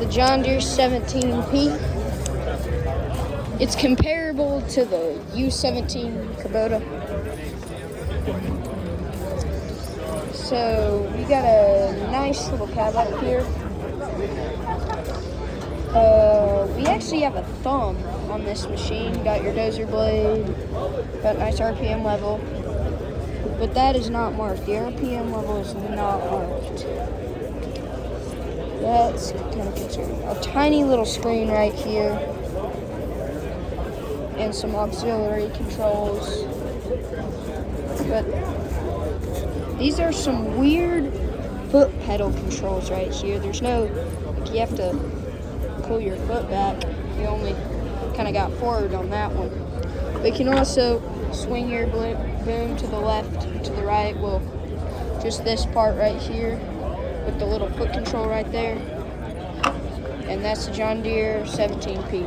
the John Deere 17P. It's comparable to the U17 Kubota. So we got a nice little cab up here. We actually have a thumb on this machine. Got your dozer blade, got nice RPM level, but that is not marked. The RPM level is not marked. That's kind of concerning. A tiny little screen right here, and some auxiliary controls. But these are some weird foot pedal controls right here. There's no, like, you have to pull your foot back. You only kind of got forward on that one. But you can also swing your boom to the left, to the right. Well, just this part right here with the little foot control right there. And that's the John Deere 17P.